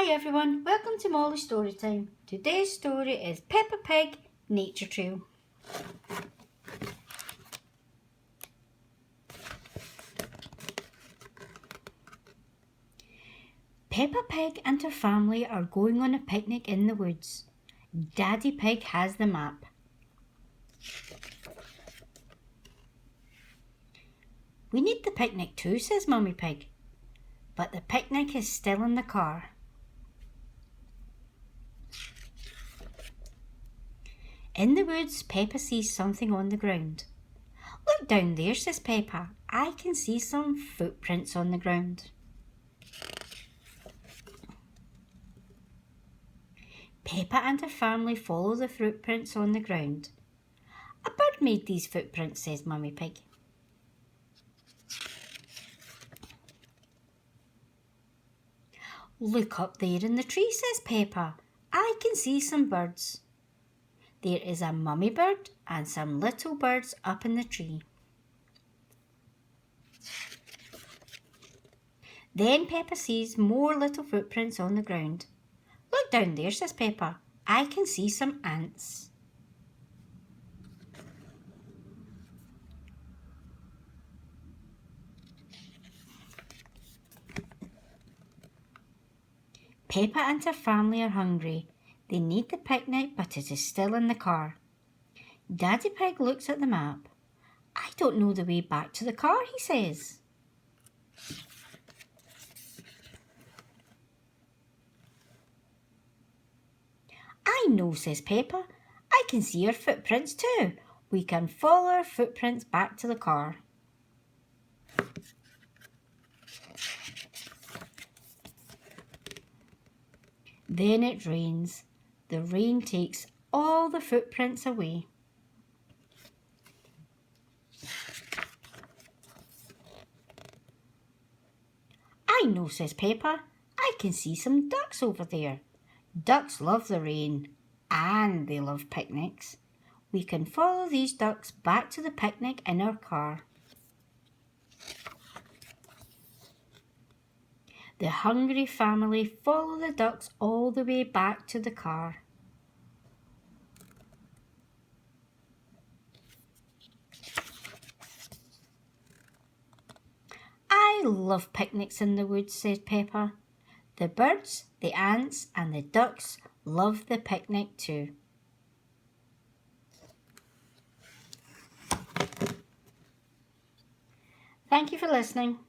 Hi everyone, welcome to Molly's Story Time. Today's story is Peppa Pig Nature Trail. Peppa Pig and her family are going on a picnic in the woods. Daddy Pig has the map. We need the picnic too, says Mummy Pig. But the picnic is still in the car. In the woods, Peppa sees something on the ground. Look down there, says Peppa. I can see some footprints on the ground. Peppa and her family follow the footprints on the ground. A bird made these footprints, says Mummy Pig. Look up there in the tree, says Peppa. I can see some birds. There is a mummy bird and some little birds up in the tree. Then Peppa sees more little footprints on the ground. Look down there, says Peppa. I can see some ants. Peppa and her family are hungry. They need the picnic, but it is still in the car. Daddy Pig looks at the map. I don't know the way back to the car, he says. I know, says Peppa. I can see our footprints too. We can follow our footprints back to the car. Then it rains. The rain takes all the footprints away. I know, says Peppa. I can see some ducks over there. Ducks love the rain and they love picnics. We can follow these ducks back to the picnic in our car. The hungry family follow the ducks all the way back to the car. I love picnics in the woods, says Peppa. The birds, the ants and the ducks love the picnic too. Thank you for listening.